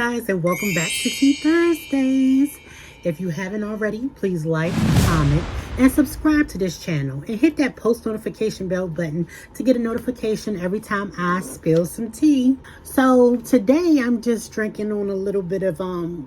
guys, and welcome back to Tea Thursdays. If you haven't already, please like, comment, and subscribe to this channel. And hit that post notification bell button to get a notification every time I spill some tea. So today I'm just drinking on a little bit of, I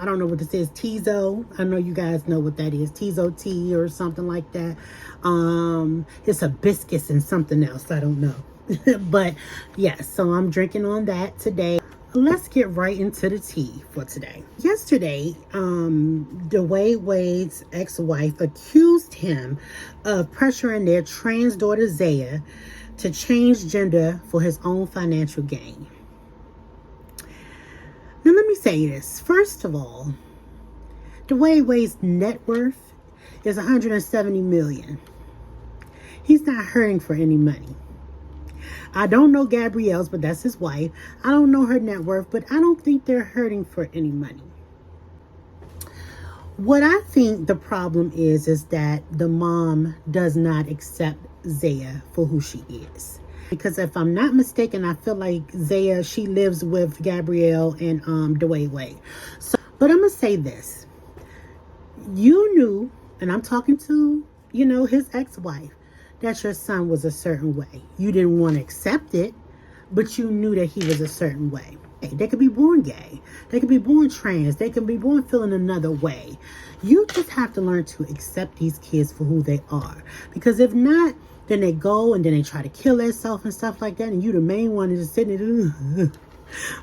don't know what this is, Tizo. I know you guys know what that is, Tizo tea or something like that. It's hibiscus and something else, I don't know. But yes, so I'm drinking on that today. Let's get right into the tea for today. Yesterday, Dwayne Wade's ex-wife accused him of pressuring their trans daughter Zaya to change gender for his own financial gain. Now let me say this. First of all, Dwayne Wade's net worth is $170 million. He's not hurting for any money. I don't know Gabrielle's, but that's his wife. I don't know her net worth, but I don't think they're hurting for any money. What I think the problem is that the mom does not accept Zaya for who she is. Because if I'm not mistaken, I feel like Zaya, she lives with Gabrielle and Dwayne Wade. So, but I'm going to say this. You knew, and I'm talking to, his ex-wife, that your son was a certain way. You didn't want to accept it, but you knew that he was a certain way. They could be born gay. They could be born trans. They could be born feeling another way. You just have to learn to accept these kids for who they are. Because if not, then they go and then they try to kill themselves and stuff like that. And you the main one is just sitting there,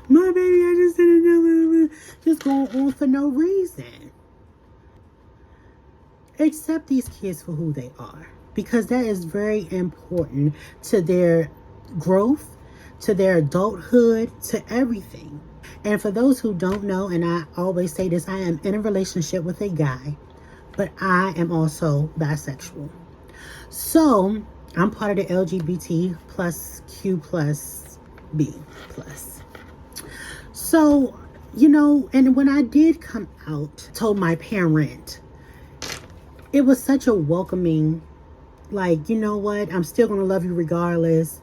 my baby, I just didn't know. Just going on for no reason. Accept these kids for who they are. Because that is very important to their growth, to their adulthood, to everything. And for those who don't know, and I always say this, I am in a relationship with a guy, but I am also bisexual. So I'm part of the LGBT plus Q plus B plus. So, and when I did come out, told my parent, it was such a welcoming, like, you know what, I'm still going to love you regardless,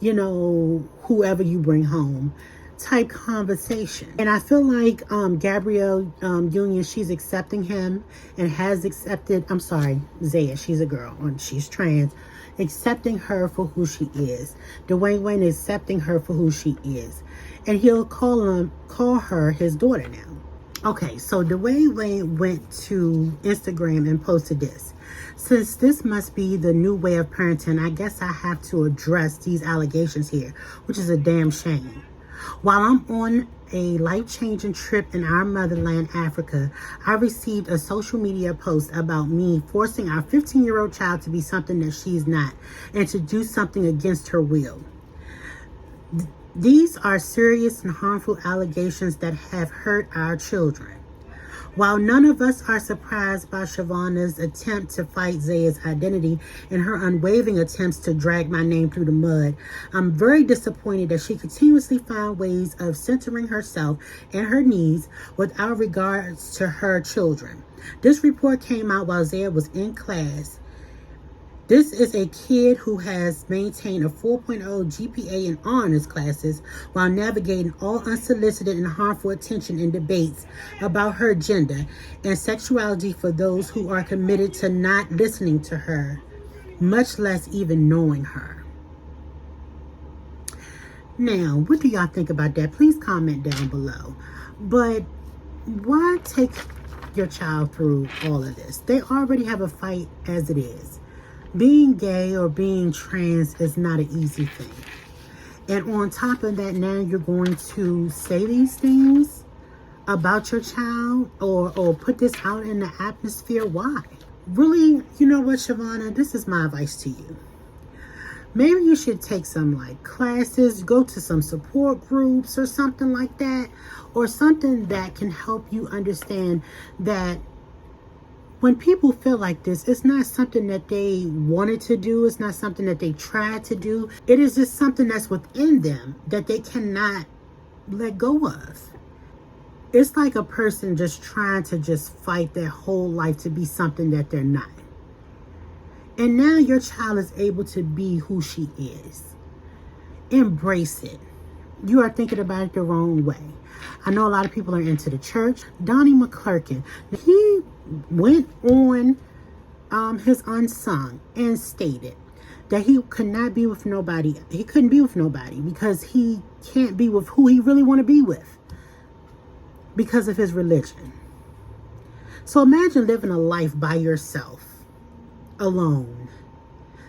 whoever you bring home type conversation. And I feel like Gabrielle Union, she's accepting him and has accepted, Zaya, she's a girl and she's trans, accepting her for who she is. Dwayne Wayne is accepting her for who she is. And he'll call her his daughter now. Okay, so Dwayne Wayne went to Instagram and posted this. Since this must be the new way of parenting, I guess I have to address these allegations here, which is a damn shame. While I'm on a life-changing trip in our motherland, Africa, I received a social media post about me forcing our 15-year-old child to be something that she's not and to do something against her will. These are serious and harmful allegations that have hurt our children. While none of us are surprised by Shavonna's attempt to fight Zaya's identity and her unwavering attempts to drag my name through the mud, I'm very disappointed that she continuously found ways of centering herself and her needs without regards to her children. This report came out while Zaya was in class. This is a kid who has maintained a 4.0 GPA in honors classes while navigating all unsolicited and harmful attention and debates about her gender and sexuality for those who are committed to not listening to her, much less even knowing her. Now, what do y'all think about that? Please comment down below. But why take your child through all of this? They already have a fight as it is. Being gay or being trans is not an easy thing. And on top of that, now you're going to say these things about your child or put this out in the atmosphere. Why? Really, you know what, Shavonna? This is my advice to you. Maybe you should take some classes, go to some support groups or something like that. Or something that can help you understand that when people feel like this, it's not something that they wanted to do. It's not something that they tried to do. It is just something that's within them that they cannot let go of. It's like a person just trying to just fight their whole life to be something that they're not. And now your child is able to be who she is. Embrace it. you are thinking about it the wrong way. I know a lot of people are into the church. Donnie McClurkin, he went on his Unsung and stated that he could not be with nobody. He couldn't be with nobody because he can't be with who he really want to be with because of his religion. So imagine living a life by yourself, alone,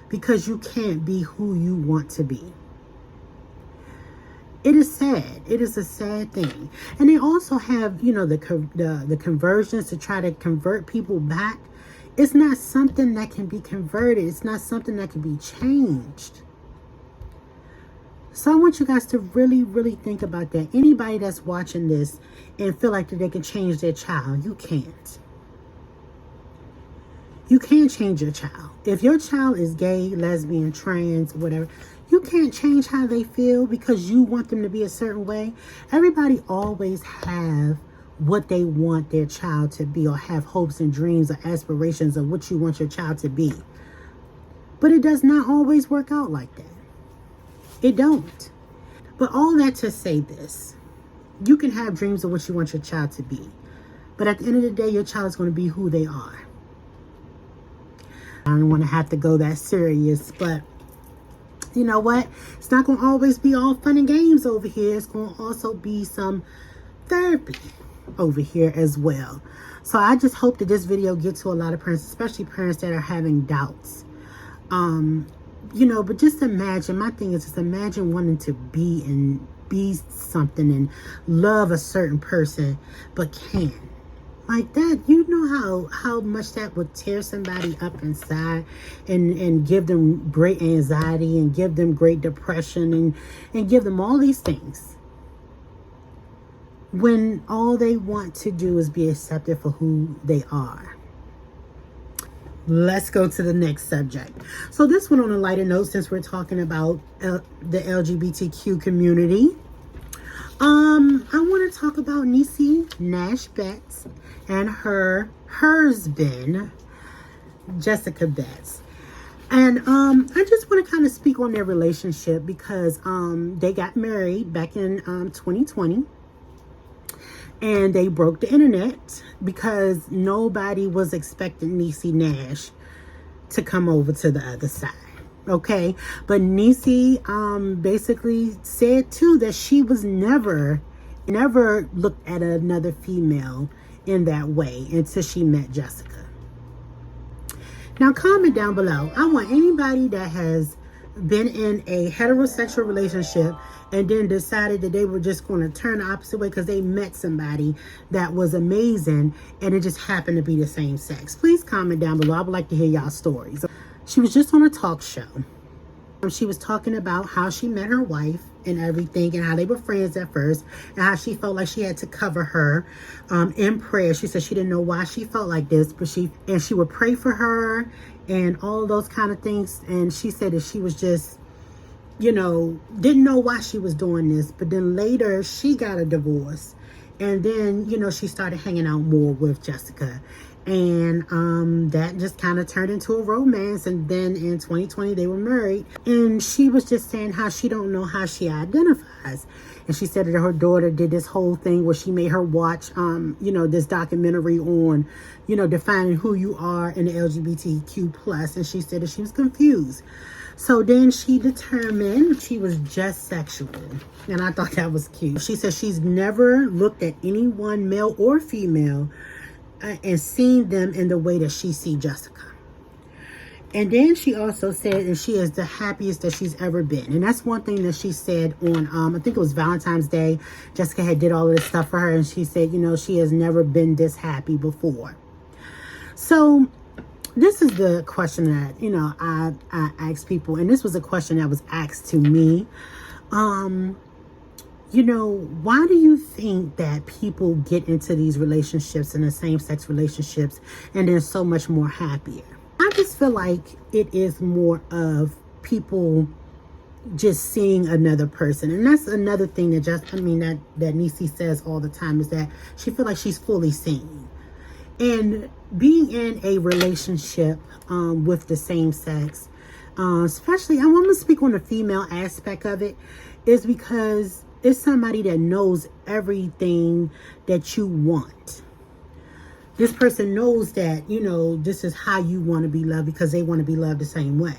because you can't be who you want to be. It is sad. It is a sad thing. And they also have, you know, the conversions to try to convert people back. It's not something that can be converted. It's not something that can be changed. So I want you guys to really, really think about that. Anybody that's watching this and feel like that they can change their child, you can't. You can't change your child. If your child is gay, lesbian, trans, whatever, you can't change how they feel because you want them to be a certain way. Everybody always have what they want their child to be, or have hopes and dreams or aspirations of what you want your child to be. But it does not always work out like that. It don't. But all that to say this, you can have dreams of what you want your child to be. But at the end of the day, your child is going to be who they are. I don't want to have to go that serious, but you know what? It's not going to always be all fun and games over here. It's going to also be some therapy over here as well. So I just hope that this video gets to a lot of parents, especially parents that are having doubts. You know, but just imagine, my thing is just imagine wanting to be something and love a certain person, but can't. Like that, you know how much that would tear somebody up inside and give them great anxiety and give them great depression and give them all these things. When all they want to do is be accepted for who they are. Let's go to the next subject. So this one on a lighter note, since we're talking about the LGBTQ community. I want to talk about Niecy Nash Betts and her husband, Jessica Betts. And I just want to kind of speak on their relationship because they got married back in 2020. And they broke the internet because nobody was expecting Niecy Nash to come over to the other side. Okay, but Niecy basically said too that she was never looked at another female in that way until she met Jessica. Now comment down below. I want anybody that has been in a heterosexual relationship and then decided that they were just going to turn the opposite way because they met somebody that was amazing and it just happened to be the same sex. Please comment down below. I would like to hear y'all stories. She was just on a talk show. She was talking about how she met her wife and everything and how they were friends at first and how she felt like she had to cover her in prayer. She said she didn't know why she felt like this, but she would pray for her and all those kind of things. And she said that she was just, you know, didn't know why she was doing this. But then later she got a divorce. And then, you know, she started hanging out more with Jessica. And that just kind of turned into a romance. And then in 2020, they were married. And she was just saying how she don't know how she identifies. And she said that her daughter did this whole thing where she made her watch, you know, this documentary on, you know, defining who you are in the LGBTQ plus. And she said that she was confused. So then she determined she was just sexual. And I thought that was cute. She said she's never looked at anyone, male or female, and seen them in the way that she see Jessica. And then she also said that she is the happiest that she's ever been. And that's one thing that she said on, I think it was Valentine's Day. Jessica had did all of this stuff for her. And she said, you know, she has never been this happy before. So this is the question that, you know, I ask people. And this was a question that was asked to me. You know, why do you think that people get into these relationships and the same-sex relationships and they're so much more happier? I just feel like it is more of people just seeing another person. And that's another thing that that Niecy says all the time is that she feels like she's fully seen. And being in a relationship with the same sex, especially, I want to speak on the female aspect of it, is because it's somebody that knows everything that you want. This person knows that, you know, this is how you want to be loved because they want to be loved the same way.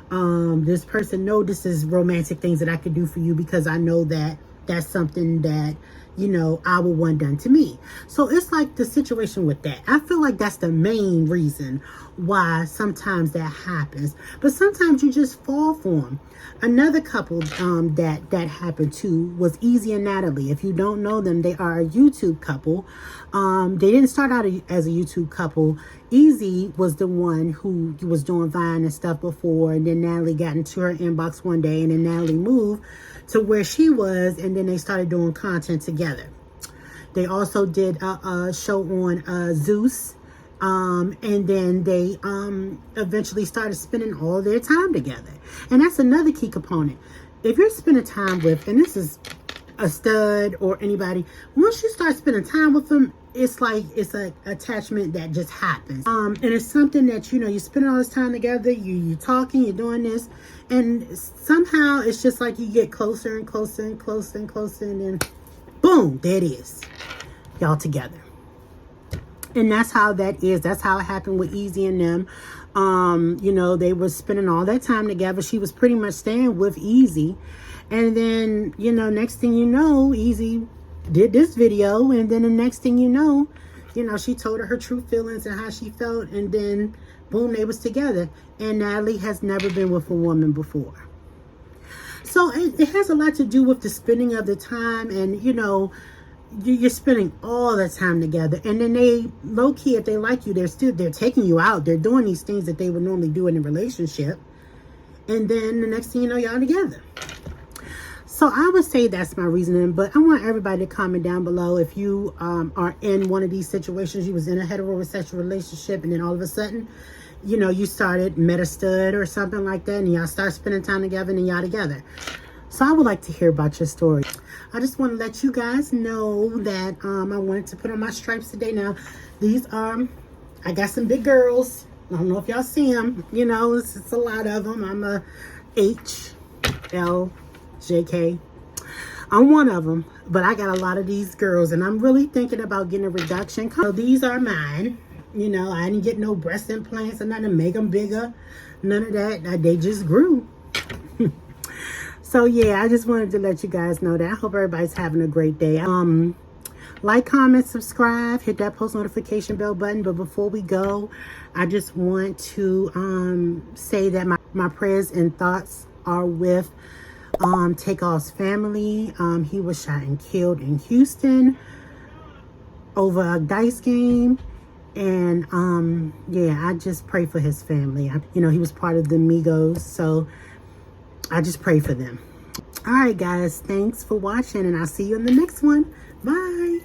This person know this is romantic things that I could do for you because I know that that's something that, you know, I would want done to me. So it's like the situation with that. I feel like that's the main reason why sometimes that happens. But sometimes you just fall for them. Another couple that happened to was Easy and Natalie. If you don't know them, they are a YouTube couple. They didn't start out as a YouTube couple. Easy was the one who was doing Vine and stuff before, and then Natalie got into her inbox one day, and then Natalie moved to where she was, and then they started doing content together. They also did a show on Zeus, and then they eventually started spending all their time together. And that's another key component. If you're spending time with, and this is a stud or anybody, once you start spending time with them, it's like it's an attachment that just happens. And it's something that, you know, you spend all this time together, you're talking, you're doing this, and somehow it's just like you get closer and closer and closer and closer, and then boom, there it is, y'all together. And that's how that is. That's how it happened with Easy and them. You know, they were spending all that time together. She was pretty much staying with Easy. And then, you know, next thing you know, Easy did this video. And then the next thing you know, she told her true feelings and how she felt. And then, boom, they was together. And Natalie has never been with a woman before. So it has a lot to do with the spending of the time. And, you know, you're spending all the time together, and then they low-key, if they like you, they're taking you out, they're doing these things that they would normally do in a relationship, and then the next thing you know, y'all together. So I would say that's my reasoning, but I want everybody to comment down below if you are in one of these situations. You was in a heterosexual relationship, and then all of a sudden, you know, you met a stud or something like that, and y'all start spending time together, and y'all together. So I would like to hear about your story. I just want to let you guys know that I wanted to put on my stripes today. Now, these are, I got some big girls. I don't know if y'all see them. You know, it's a lot of them. I'm a HLJK. I'm one of them, but I got a lot of these girls, and I'm really thinking about getting a reduction. So these are mine. You know, I didn't get no breast implants or nothing to make them bigger. None of that. They just grew. So yeah, I just wanted to let you guys know that. I hope everybody's having a great day. Like, comment, subscribe, hit that post notification bell button. But before we go, I just want to say that my prayers and thoughts are with Takeoff's family. He was shot and killed in Houston over a dice game. And yeah, I just pray for his family. You know, he was part of the Migos, so I just pray for them. All right, guys. Thanks for watching, and I'll see you in the next one. Bye.